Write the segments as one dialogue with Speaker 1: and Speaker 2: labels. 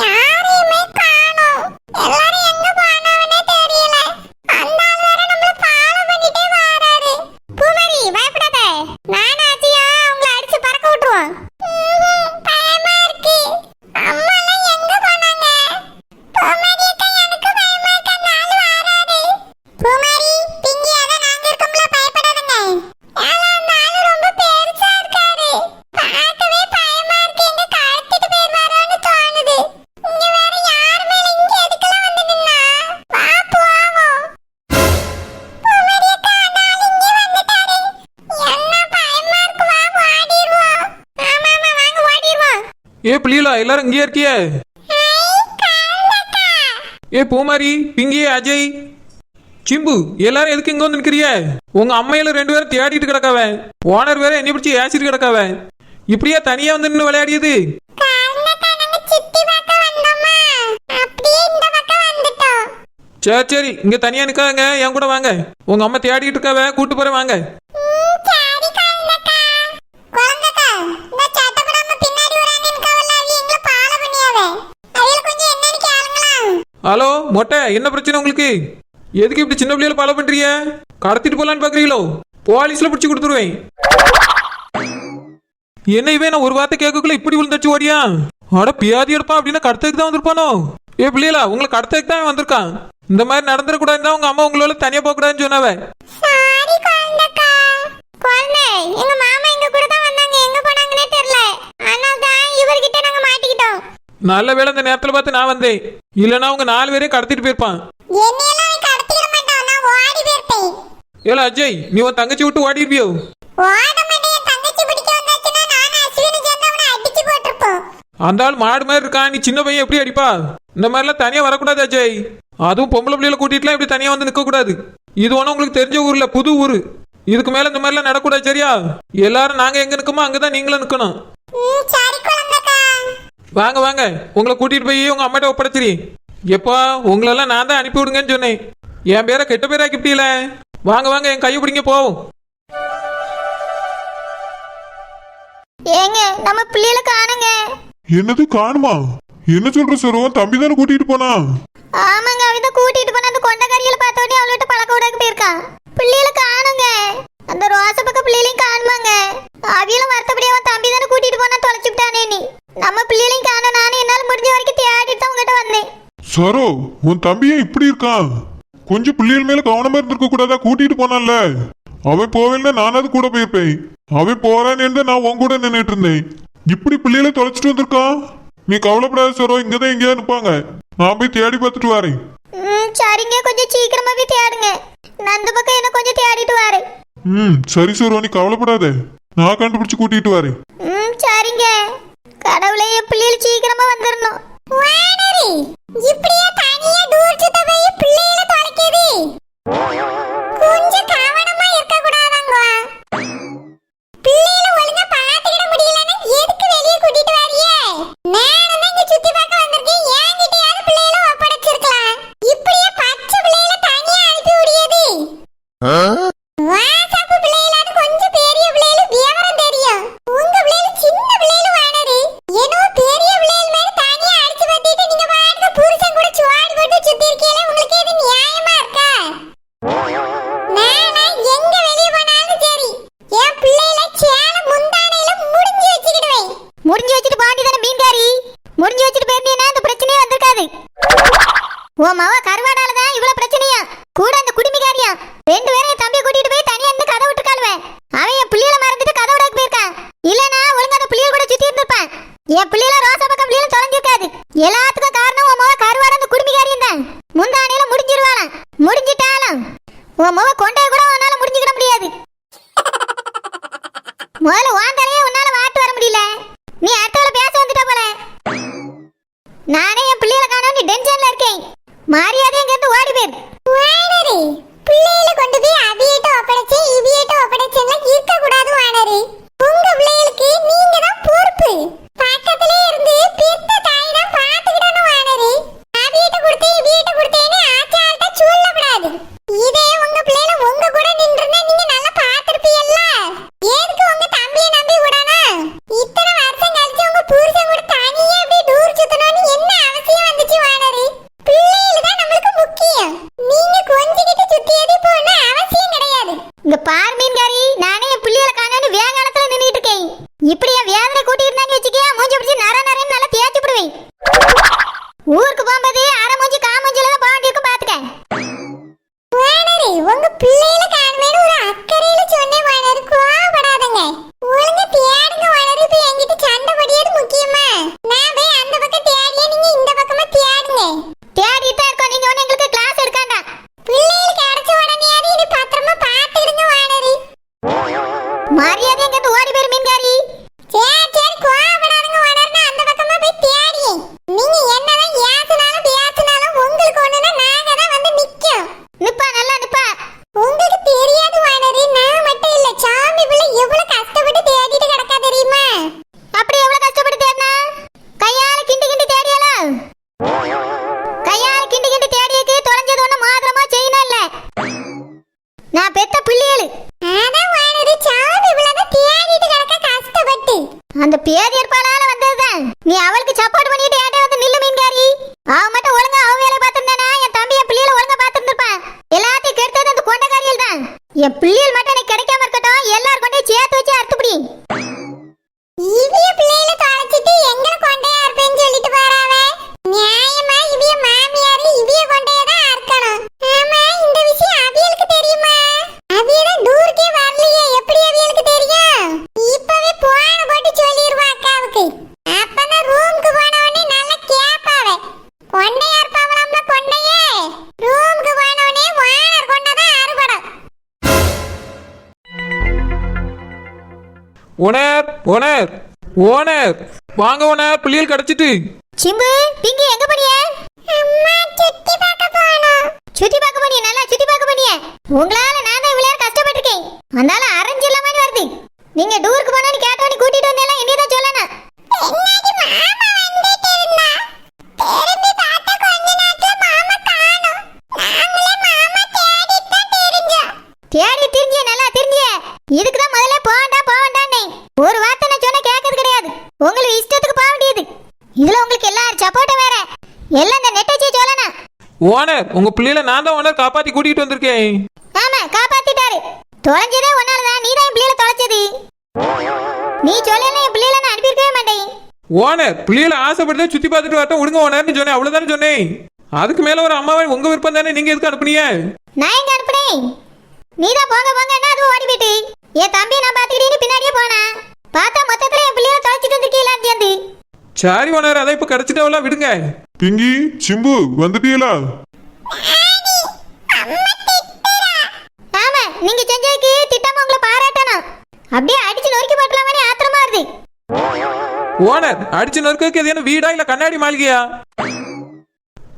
Speaker 1: யாரையுமே காணோம். எல்லாரும் எங்க போனாவனே தெரியல. அந்த ஆள் வேற நம்மள ஃபாலோ பண்ணிட்டே வராரு. பூமாரி பயப்படாத. நான் ஆச்சியா உங்களை அடிச்சு பறக்க விட்டுருவோம். பயமா இருக்கு. அம்மா எல்லாம் எங்க போனாங்க? பூமாரி அக்கா எனக்கு பயமா இருக்கு. அந்த ஆள் வராரு. பூமாரி பிங்கி அத நாங்க இருக்கோம்ல பயப்படாதங்க. ஏல அந்த ஆள் ரொம்ப பெருசா இருக்காரு. பார்க்கவே பயமா இருக்கு. எங்க கடத்திட்டு போயிடுவாரோன்னு தோணுது. இங்க வேற யார் மேல இங்க எதுக்கெல்லாம் வந்து நின்னா? வா போவோம். பூமாரி அக்கா அந்த ஆள் இங்க வந்துட்டாரு. என்ன பயமா இருக்கு. வா ஓடிடுவோம். ஆமா ஆமா வாங்க ஓடிடுவோம்.
Speaker 2: ஏ பிள்ளைகளா எல்லாரும் இங்கே இருக்கியே? ஏ பூமாரி பிங்கி அஜய் சிம்பு எல்லாரும் எதுக்கு இங்க வந்து நிக்கிறிய? உங்க அம்மையில 2 பேரும் தேடிட்டு கிடக்காவ. ஓனர் வேற என்னை பிடிச்சி ஏசிட்டு கிடக்காவ. இப்படியா தனியா வந்து நின்று விளையாடியது? சரி சரி இங்க தனியா நிக்காங்க. என் கூட வாங்க. உங்க அம்மா தேடிட்டு இருக்காவ. கூட்டு போறேன் வாங்க. ஹலோ மொட்டை என்ன பிரச்சனை உங்களுக்கு? எதுக்கு இப்படி சின்ன பிள்ளைகளை ஃபாலோ பண்றீங்க? கடத்திட்டு போலான்னு பாக்குறீங்களோ? போலீஸ்ல பிடிச்சி கொடுத்துருவேன். என்ன இவன் நான் ஒரு வார்த்தை கேட்கக்குள்ள இப்படி விழுந்துச்சு ஓடியா? அட பியாதி எடுப்பான் அப்படின்னா கடத்ததுக்கு தான் வந்திருப்பானோ? ஏ பிள்ளைகளா உங்களை கடத்ததுக்கு தான் வந்திருக்கான். இந்த மாதிரி நடந்துடக்கூடாதுன்னு தான் உங்க அம்மா உங்களால தனியா போக கூடாதுன்னு சொன்னாவ. நல்ல வேளை இந்த நேரத்துல பார்த்து நான் வந்தேன். இல்லனா உங்க 4 பேரையும் கடத்திட்டு போயிருப்பான். ஏல அஜய் நீ உன் தங்கச்சி விட்டு ஓடிடுவியோ? அந்த ஆள் மாடு மாதிரி இருக்கான். நீ சின்ன பையன் எப்படி அடிப்பா? இந்த மாதிரிலாம் தனியா வரக்கூடாது அஜய். அதுவும் பொம்பளை பிள்ளைகளை கூட்டிட்டுலாம் இப்படி தனியா வந்து நிக்க கூடாது. இது ஒன்னும் உங்களுக்கு தெரிஞ்ச ஊர்ல புது ஊரு. இதுக்கு மேல இந்த மாதிரிலாம் நடக்கூடாது சரியா? எல்லாரும் நாங்க எங்க நிக்கமோ அங்கதான் நீங்களும் நிக்கணும். வாங்க வாங்க உங்களை கூட்டிட்டு போய் உங்க அம்மாட்ட ஒப்படைச்சிரி. எப்பா உங்களெல்லாம் நான் தான் அனுப்பி விடுங்கன்னு சொன்னேன். என் பேரை கெட்ட பேரா கிப்டியில. வாங்க வாங்க என் கையை பிடிங்க போவோம்.
Speaker 1: ஏங்க நம்ம பிள்ளைகளை காணுங்க.
Speaker 3: என்னது காணுமா? என்ன சொல்ற சரோவன்? தம்பி தானே கூட்டிட்டு போனா?
Speaker 1: ஆமாங்க அவன் தான் கூட்டிட்டு போன. அந்த கொண்டக்காரிகளை பார்த்தோன்னே அவள்கிட்ட பழக்க விடாக்கு போயிருக்கான். பிள்ளைகளை காணுங்க. அந்த ரோச பக்க பிள்ளைகளையும் காணுமாங்க. அவியலும் வருத்தப்படி அவன் தம்பி தானே கூட்டிட்டு போனா தொலைச்சு விட்டானே. நீ நம்ம பிள்ளைகளையும் காண நானும் என்னால முடிஞ்ச வரைக்கும் தேடிட்டு தான் உங்ககிட்ட வந்தேன்.
Speaker 3: சரோ உன் தம்பியே இப்படி இருக்கான். கொஞ்சம் பிள்ளைகள் மேல கவனமா இருந்திருக்க கூடாதா? கூட்டிட்டு போனான்ல. அவன் போவேன்னா நானாவது கூட போயிருப்பேன். அவன் போறான்னு நான் உன் கூட நின்றுட்டு இருந்தேன். இப்படி பிள்ளைகளை தொலைச்சிட்டு வந்திருக்கான். நீ கவலைப்படாத சரோ. இங்கதான் எங்கேயா நிப்பாங்க. நான் போய் தேடி பார்த்துட்டு வரேன்.
Speaker 1: சரிங்க கொஞ்சம் சீக்கிரமா போய் தேடுங்க. நான் அந்த பக்கம் என்ன கொஞ்சம் தேடிட்டு வரேன்.
Speaker 3: சரி சரோ நீ கவலைப்படாத. நான் கண்டுபிடிச்சு கூட்டிட்டு வரேன்.
Speaker 1: சரிங்க. கடவுளே என் பிள்ளைகள் சீக்கிரமா வந்துடணும். இப்படியே தனியா டூர் சுத்த போய் பிள்ளைகளை தொலைக்குது. கொஞ்சம் கவனமா இருக்க கூடாதாங்க. பிள்ளைகளை ஒழுங்கா பாத்துக்கிட முடியலன்னா எதுக்கு வெளியே கூட்டிட்டு வரியே? நானும் தான் இங்க சுத்தி பார்க்க வந்திருக்கேன். என்கிட்டயாவது பிள்ளைகளை ஒப்படைச்சிருக்கலாம். இப்படியே பச்சை பிள்ளைகளை தனியா அனுப்பி விடியது. வாட்ஸ்அப் பிள்ளைகளான கொஞ்சம் பெரிய பிள்ளைகள் விவரம் தெரியும். உங்க பிள்ளைகள் சின்ன பிள்ளைகள் வானரு. ஏனோ பெரிய பிள்ளைகள் மேல தனியா அடிச்சு பத்திட்டு நீங்க பாருங்க புருஷன் கூட சுவாடி போட்டு சுத்தி இருக்கீங்களே. உங்களுக்கு இது நியாயமா இருக்கா? நானா எங்க வெளிய போனாலும் சரி என் பிள்ளைகளை சேல முந்தானையில முடிஞ்சு வச்சுக்கிடுவேன். முடிஞ்சு வச்சுட்டு பாண்டி தானே மீன்காரி. முடிஞ்சு வச்சுட்டு போயிருந்தீங்கன்னா இந்த பிரச்சனையே வந்திருக்காது. ஓ மாவ கருவாடால தான் இவ்வளவு பிரச்சனையா? கூட அந்த குடிமிகாரியா 2 பேரும் என் தம்பியை கூட்டிட்டு போய் தனியா இருந்து கதை விட்டு காலுவேன். அவன் என் பிள்ளைகளை மறந்துட்டு கதை விடக்கு போயிருக்கான். இல்லனா ஒழுங்கா அந்த பிள்ளைகள் கூட சுத்தி இருந்திருப்பான். என் பிள்ளைகளை ரோசா பக்கம் பிள்ளைகளை தொலைஞ்சிருக்காது. எல்லாத்துக்கும் காரணம் உன் மாவ கருவாட அந்த குடிமிகாரியும் தான். முந்தானையில முடிஞ்சிருவாளாம். முடிஞ்சிட்டாலும் உன் மாவ கொண்டைய கூட உன்னால முடிஞ்சுக்கிட முடியாது. முதல்ல வாந்தாலே உன்னால வாட்டு வர முடியல. நீ அடுத்தவள பேச வந்துட்ட போல. நானே என் பிள்ளைகளை காணோம். நீ டென்ஷன்ல இருக்கேன். மரியாதை எங்க இருந்து ஓடி போயிரு. வானரே பிள்ளைகளை கொண்டு போய் அவியேட்ட ஒப்படைச்சு இவியேட்ட ஒப்படைச்செல்லாம் இருக்க கூடாது வானரே. உங்க பிள்ளைகளுக்கு நீங்க தான் பொறுப்பு. பக்கத்திலே இருந்து பெத்த தாய் தான் பாத்துக்கிடணும் வானரே. அவியேட்ட கொடுத்து இவியேட்ட கொடுத்தேன்னு ஆச்சாரத்தை சொல்லக்கூடாது. இதே உங்க பிள்ளைகளை உங்க கூட நின்றுனா நீங்க நல்லா பாத்துருப்பீல்ல. எதுக்கு உங்க தம்பியை நம்பி விடணும்? இத்தனை வருஷம் கழிச்சு உங்க புருஷன் கூட தனியே அப்படியே டூர் சுத்தணும்னு என்ன ஊருக்கு போகும்போது அரை மூஞ்சி காமூஞ்சில தான் போக வேண்டியிருக்கும் பாத்துக்க. வானரு உங்க பிள்ளைகளை காண்பேன்னு ஒரு அக்கறையில சொன்னேன் வானரு, கோவப்படாதங்க. ஒழுங்கா தேடுங்க வானரு. இப்ப என்கிட்ட சண்டை படியது முக்கியமா? நான் போய் அந்த பக்கம் தேடியா, நீங்க இந்த பக்கமா தேடுங்க. தேடிட்டு தான் இருக்கோம். நீங்க ஒண்ணு எங்களுக்கு கிளாஸ் எடுக்காண்டா. பிள்ளைகளுக்கு அடைச்ச உடனேயாவது இது பத்திரமா பாத்துடுங்க வானரு. மரியாதை எங்க இருந்து ஓடி போயிரு மீன்காரி. சரி சரி கோவப்படாதுங்க வானரு. நான் அந்த பக்கமா போய் தேடி. நீங்க என்னதான் ஏசுனாலும் பேசுனாலும் உங்களுக்கு ஒண்ணுனா நாங்க தான் வந்து நிக்கும். நிப்பா நல்லா நிப்பா. உங்களுக்கு தெரியாது வானரு, நான் மட்டும் இல்ல சாமி பிள்ளை எவ்வளவு கஷ்டப்பட்டு தேடிட்டு கிடக்கா தெரியுமா? அப்படி எவ்வளவு கஷ்டப்பட்டு தேடினா? கையால கிண்டி கிண்டி தேடியால? கையால கிண்டி கிண்டி தேடியக்கு தொலைஞ்சது ஒண்ணு மாத்திரமா செய்யணும் இல்ல. நான் பெத்த பிள்ளைகளு. அதான் வானரு சாமி பிள்ளை தான் தேடிட்டு கிடக்க கஷ்டப்பட்டு. அந்த பேதியற்பாலால வந்ததுதான். நீ அவளுக்கு சப்போர்ட் பண்ணிட்டு ஏட்டே வந்து நில்லு மீன்காரி. அவ மட்டும் ஒழுங்கா அவ வேலையை பார்த்திருந்தானா என் தம்பி என் பிள்ளைகளை ஒழுங்கா பார்த்திருந்திருப்பான். எல்லாத்தையும் கெடுத்தது அந்த கொண்டக்காரியில் தான். என் பிள்ளைகள் மட்டும் எனக்கு கிடைக்காம இருக்கட்டும், எல்லாரும் கொண்டே சேர்த்து வச்சு அறுத்துப்படி. இவிய பிள்ளைகளை தொலைச்சிட்டு எங்களை கொண்டையா இருப்பேன்னு சொல்லிட்டு போறாவே. நியாயமா இவிய மாமியாரு இவிய கொண்டையா தான் அறுக்கணும். ஆமா, இந்த விஷயம் அவியலுக்கு தெரியுமா? அவியல டூருக்கே வரலையே, எப்படி அவியலுக்கு தெரியும்? இப்பவே போன போட்டு சொல்லிடுவா அக்காவுக்கு. அப்பதான் ரூமுக்கு போன உடனே நல்லா கேப்பாவே. கொண்டையா இருப்பாவளாம்ல கொண்டையே. ரூமுக்கு போன உடனே வானர் கொண்டதான் அறுபடும்.
Speaker 2: ஓனர் ஓனர் ஓனர் வாங்க ஓனர், பிள்ளைகள் கிடைச்சிட்டு.
Speaker 1: சிம்பு பிங்கி எங்க போனிய? அம்மா சுத்தி பார்க்க போறோம். சுத்தி பார்க்க போனிய? நல்லா சுத்தி பார்க்க போனிய? உங்களால நான் தான் இவ்வளவு கஷ்டப்பட்டிருக்கேன். அதனால அரஞ்சில்ல மாதிரி வருது. நீங்க டூருக்கு போனோன்னு கேட்டோன்னு கூட்டிட்டு வந்தேலாம் என்னைய தான் சொல்லணும். என்னடி மாமா வந்துட்டே இருந்தா? திரும்பி பார்த்தா கொஞ்ச நேரத்துல மாமா காணோம். நாங்களே மாமா தேடிட்டு தான் தெரிஞ்சோம். தேடி தெரிஞ்சிய நல்லா தெரிஞ்சிய. இதுக்கு தான் முதல்ல போவேண்டானே. ஒரு வார்த்தை நான் சொன்ன கேட்கறது கிடையாது. உங்களுக்கு இஷ்டத்துக்கு போக வேண்டியது. இதுல உங்களுக்கு எல்லாரும் சப்போர்ட் வேற. எல்லாம் இந்த நெட்டச்சி சொல்லணும்.
Speaker 2: ஓனர் உங்க பிள்ளைகளை நான் தான் ஓனர் காப்பாத்தி கூட்டிட்டு வந்திருக்கேன்.
Speaker 1: ஆமா காப்பாத்திட்டாரு. தொலைஞ்சதே ஒன்னாலதான். நீ தான் என் பிள்ளைகளை தொலைச்சது. நீ சொல்லல என் பிள்ளைகளை நான் அனுப்பியிருக்கவே மாட்டேன்.
Speaker 2: ஓனர் பிள்ளைகளை ஆசைப்பட்டு சுத்தி பார்த்துட்டு வரட்டும் விடுங்க ஓனர்னு சொன்னேன், அவ்வளவுதானே சொன்னேன். அதுக்கு மேல ஒரு அம்மாவை உங்க விருப்பம் தானே, நீங்க எதுக்கு அனுப்புனீங்க?
Speaker 1: நான் எங்க அனுப்புனேன்? நீ தான் போங்க போங்கன்னா அது ஓடி போயிட்டு என் தம்பி நான் பாத்துக்கிட்டே பின்னாடியே போனா. பார்த்தா மொத்தத்துல என் பிள்ளைகளை தொலைச்சிட்டு வந்திருக்கீங்களா சேர்ந்து.
Speaker 2: சரி ஓனர், அதை இப்ப கிடைச்சிட்டவளா விடுங்க.
Speaker 3: பிங்கி சிம்பு வந்துட்டீங்களா?
Speaker 1: ஆமா, நீங்க செஞ்சதுக்கு திட்டமா உங்களை பாராட்டணும். அப்படியே அடிச்சு நொறுக்கி போட்டலாமே ஆத்திரமா வருது.
Speaker 2: ஓனர் அடிச்சு நொறுக்கு எது என்ன வீடா இல்ல கண்ணாடி மாளிகையா?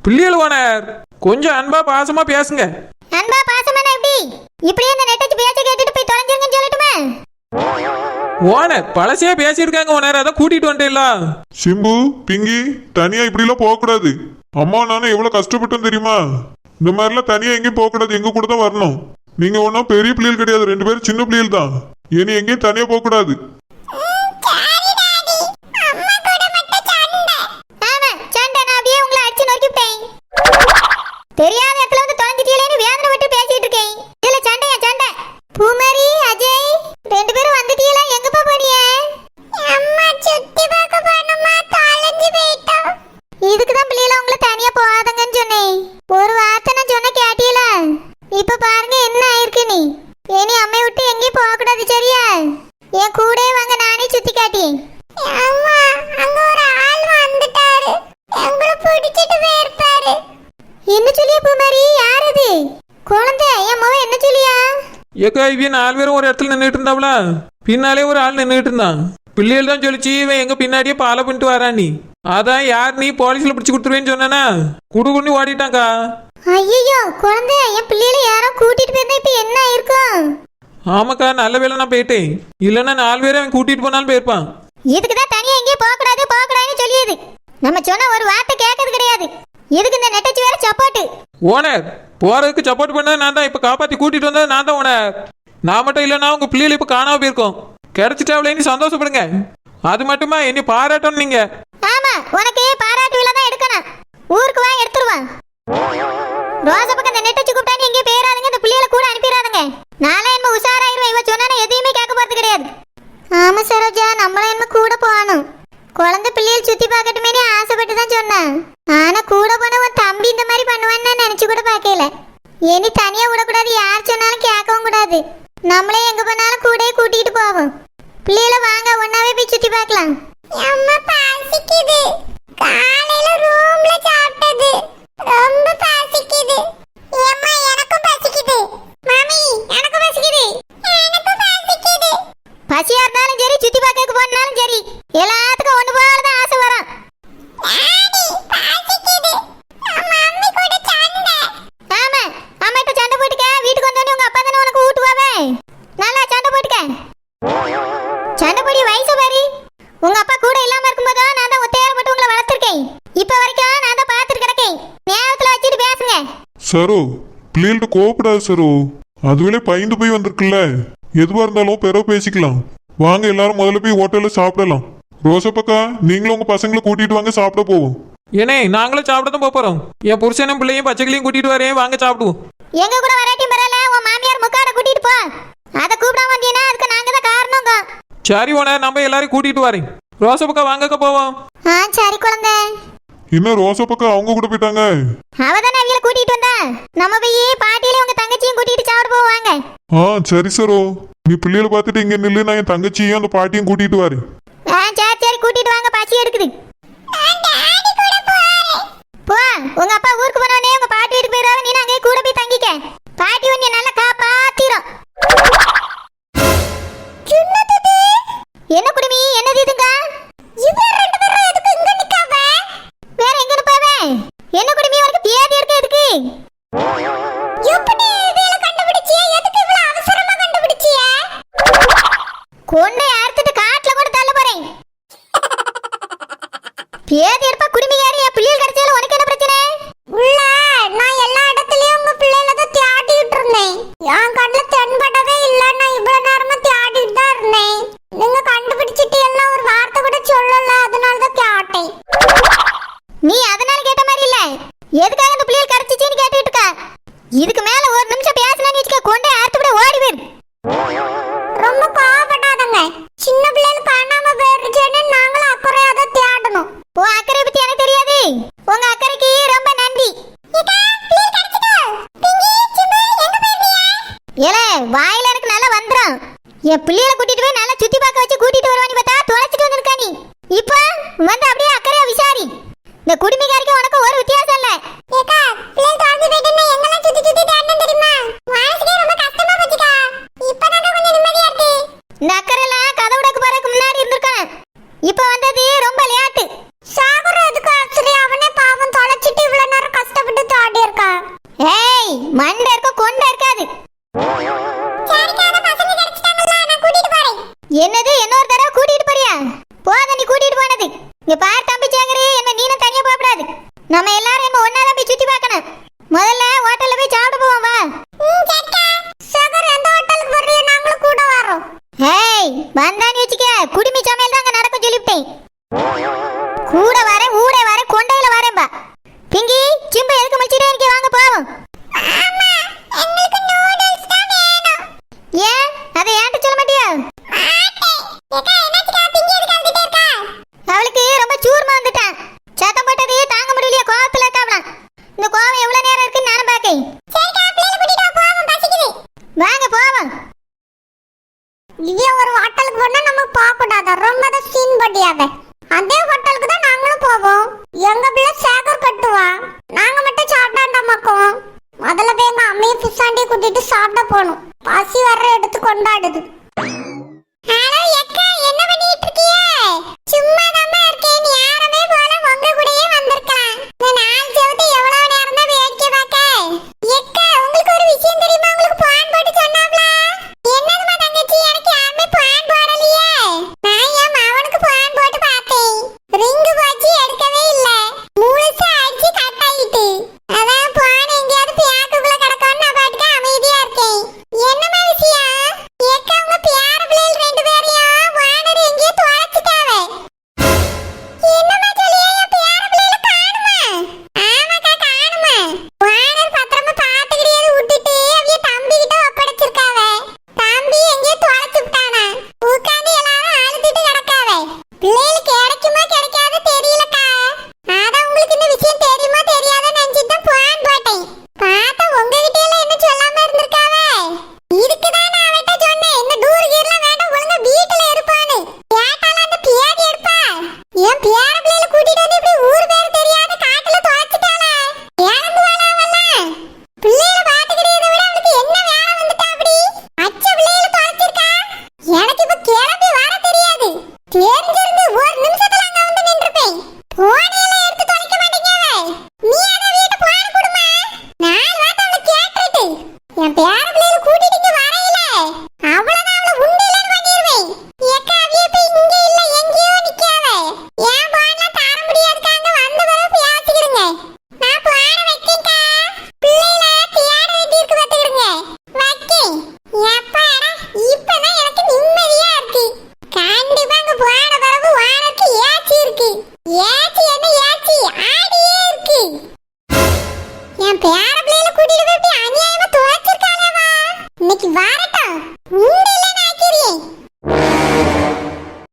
Speaker 2: பிள்ளைகள் ஓனர் கொஞ்சம் அன்பா பாசமா பேசுங்க.
Speaker 1: அன்பா பாசமான எப்படி? இப்படியே இந்த நெட்டச்சு பேச்ச கேட்டுட்டு போய் தொலைஞ்சிருங்கன்னு சொல்லட்டுமா?
Speaker 2: ஓனர் பழசையா பேசியிருக்காங்க ஓனர், அதை கூட்டிட்டு வந்துட்டேல.
Speaker 3: சிம்பு பிங்கி தனியா இப்படி எல்லாம் போக கூடாது. அம்மா நானும் எவ்வளவு கஷ்டப்பட்டோம் தெரியுமா? இந்த மாதிரிலாம் தனியா எங்கேயும் போக கூடாது, எங்க கூட தான் வரணும். நீங்க ஒன்னும் பெரிய பிள்ளைகள் கிடையாது, 2 பேரும் சின்ன பிள்ளைகள் தான். இனி எங்கேயும் தனியா போக கூடாது.
Speaker 1: தெரியாத இடத்துல வந்து தொலைஞ்சிட்டீங்களேன்னு வேதனை விட்டு பேசிட்டு இருக்கேன். இதுல சண்டையா சண்டை? பூமாரி அஜய் 2 பேரும் வந்துட்டீங்களா? எங்க போறீங்க? அம்மா சுத்தி பார்க்க போறோம்மா, தொலைஞ்சு போயிட்டோம். இதுக்கு தான் பிள்ளைல உங்களை தனியா போகாதங்கன்னு சொன்னேன். ஒரு வார்த்தை நான் சொன்ன கேட்டீங்களா? இப்ப பாருங்க என்ன ஆயிருக்கு. நீ இனி அம்மையை விட்டு எங்கேயும் போக கூடாது சரியா? என் கூட வாங்க, நானே சுத்தி காட்டி. அம்மா அங்க ஒரு ஆள் வந்துட்டாரு, எங்களை பிடிச்சிட்டு போயிருப்பாரு. என்ன சொல்லியா பூமாரி? யார் அது? குழந்தை என் மகன் என்ன சொல்லியா?
Speaker 2: ஏக்கா இவன் 4 பேரும் ஒரு இடத்துல நின்றுட்டு இருந்தாவளா, பின்னாலே ஒரு ஆள் நின்றுட்டு இருந்தான். பிள்ளைகள் தான் சொல்லிச்சு இவன் எங்க பின்னாடியே பாலை பண்ணிட்டு வரான். நீ அதான் யார் நீ போலீஸ்ல பிடிச்சு கொடுத்துருவேன்னு சொன்னா குடுகுன்னு ஓடிட்டாங்கா.
Speaker 1: ஐயோ குழந்தை என் பிள்ளைகளை யாரோ கூட்டிட்டு போயிருந்தா இப்ப என்ன ஆயிருக்கும்?
Speaker 2: ஆமாக்கா நல்ல வேலை நான் போயிட்டேன், இல்லைன்னா 4 பேரை அவன் கூட்டிட்டு போனாலும் போயிருப்பான்.
Speaker 1: இதுக்குதான் தனியா எங்கேயும் போக கூடாதுன்னு சொல்லியது. நம்ம சொன்ன ஒரு வார்த்தை கேட்கறது கிடையாது. இதுக்கு இந்த நெட்டச்சி வேற சப்போர்ட்.
Speaker 2: ஓனர் போறதுக்கு சப்போர்ட் பண்ணது நான் தான், இப்ப காப்பாத்தி கூட்டிட்டு வந்தது நான் தான் ஓனர். நான் மட்டும் இல்லைன்னா உங்க பிள்ளைகள் இப்ப காணாம போயிருக்கோம். கிடைச்சிட்டாவிலேன்னு சந்தோஷப்படுங்க. அது மட்டுமா என்னை பாராட்டணும் நீங்க.
Speaker 1: ஆமா உனக்கு பாராட்டு விழா தான் எடுக்கணும். ஊருக்கு வா எடுத்துருவான். ரோசா பக்கம் இந்த நெட்டச்சி கூப்பிட்டான்னு எங்கேயும் பேராதுங்க. இந்த பிள்ளைகளை கூட அனுப்பிடாதுங்க. நாளை என்ன உஷாராயிருவேன். இவ சொன்னா எதையுமே கேட்க போறது கிடையாது. ஆமா சரோஜா, நம்மள என்ன கூட போகணும். குழந்தை பிள்ளைகள் சுத்தி பார்க்கட்டுமே ஆசைப்பட்டு தான் சொன்னேன். ஆனா
Speaker 3: சரோ பிள்ளைகள்ட்ட கோவப்படாது சரோ. அதுவேளை பயந்து போய் வந்திருக்குல்ல. எதுவா இருந்தாலும் பிறகு பேசிக்கலாம். வாங்க எல்லாரும் முதல்ல போய் ஹோட்டல்ல சாப்பிடலாம். ரோசப்பக்கா நீங்களும் உங்க பசங்களை கூட்டிட்டு வாங்க, சாப்பிட போவோம்.
Speaker 2: ஏனே நாங்களும் சாப்பிட தான் போறோம். என் புருஷனும் பிள்ளையும் பச்சைகளையும் கூட்டிட்டு வரேன், வாங்க சாப்பிடுவோம்.
Speaker 1: எங்க கூட வராட்டியும் பரவாயில்ல, உன் மாமியார் முக்காட கூட்டிட்டு போ. அதை கூப்பிடாம வந்தீங்கன்னா அதுக்கு நாங்க தான் காரணங்க.
Speaker 2: சரி ஓனர், நம்ம எல்லாரையும் கூட்டிட்டு வரேன். ரோசப்பக்கா வாங்கக்கா போவோம்.
Speaker 1: சரி குழந்தை.
Speaker 3: இன்னும் ரோசப்பக்கா அவங்க கூட போயிட்டாங்க.
Speaker 1: அவதானே அவியல கூட்டிட்டு வந்தா. நம்ம போய் பாட்டியில உங்க தங்கச்சியும் கூட்டிட்டு சாப்பிட போவாங்க.
Speaker 3: சரி சரோ, நீ பிள்ளைகளை பார்த்துட்டு இங்க நில்லு, நான் என் தங்கச்சியும் அந்த பாட்டியும் கூட்டிட்டு வரேன்.
Speaker 1: சரி சரி கூட்டிட்டு வாங்க, பசி எடுக்குது. போ, உங்க அப்பா ஊருக்கு போனோடனே உங்க பாட்டி வீட்டுக்கு போயிடுவாங்க, நீ அங்கே கூட போய் தங்கிக்க. பாட்டி உன்னை நல்லா காப்பாத்திரும். என்ன குடுமி, என்னது இதுங்க? வேற எங்க நிப்பாவே? என்ன குடுமி, உனக்கு பியாதி இருக்கு எதுக்கு? கொண்டை அறுத்துட்டு காட்டுல கூட தள்ள போறேன். பேதி இருப்பா குடுமியாரி, என் பிள்ளைகள் கிடைச்சால உனக்கு என்ன பிரச்சனை? உள்ள நான் எல்லா இடத்துலயும் உங்க பிள்ளைகளை தான் தியாட்டிட்டு இருந்தேன். என் கண்ணுல தென்படவே இல்ல, நான் இவ்வளவு நேரமா தியாட்டிட்டு தான் இருந்தேன். நீங்க கண்டுபிடிச்சிட்டு எல்லாம் ஒரு வார்த்தை கூட சொல்லல, அதனால தான் தியாட்டேன். நீ அதனால கேட்ட மாதிரி இல்ல, எதுக்காக அந்த பிள்ளைகள் கிடைச்சிச்சின்னு கேட்டுட்டு இருக்க. இதுக்கு மேல ஒரு நிமிஷம் பேசினான்னு வச்சுக்க, கொண்டே அறுத்து விட ஓடி போயிரு. ரொம்ப கோவப்படாதங்க. சின்ன பிள்ளைகள் காணாம போயிருச்சேன்னு நாங்களும் அக்கறையா தான் தேடணும். உன் அக்கறை பத்தி எனக்கு தெரியாது. உங்க அக்கறைக்கு ரொம்ப நன்றி. ஏலே வாயில எனக்கு நல்லா வந்துரும். என் பிள்ளைகளை கூட்டிட்டு போய் நல்லா சுத்தி பார்க்க வச்சு கூட்டிட்டு வருவானி பார்த்தா தொலைச்சிட்டு வந்திருக்கா நீ. இப்ப வந்து அப்படியே அக்கறையா விசாரி. இந்த குடுமிகாரிக்கு உனக்கு ஒரு வித்தியாசம் இல்ல. ஏக்கா பிள்ளைகள் தாண்டி போயிட்டேன்னா எங்கெல்லாம் சுத்தி சுத்தி தேடணும் தெரியுமா? மனசுக்கே ரொம்ப கஷ்டமா போச்சுக்கா. இப்பதான் கொஞ்சம் நிம்மதியா இருக்கு. இந்த அக்கறைலாம் கதவுடக்கு போறதுக்கு முன்னாடி இருந்திருக்கான். இப்ப வந்தது ரொம்ப லேட்டு. சாகுற எதுக்கு ஆச்சரி, அவனே பாவம் தொலைச்சிட்டு இவ்வளவு நேரம் கஷ்டப்பட்டு தாடி இருக்கா. ஏய் மண்டை இருக்க கொண்டை இருக்காது. என்னது இன்னொரு தடவை கூட்டிட்டு போறியா? போத நீ கூட்டிட்டு போனது. இங்க பார் தம்பி சேகரே, என்ன நீனும் தனியா போகக்கூடாது. நம்ம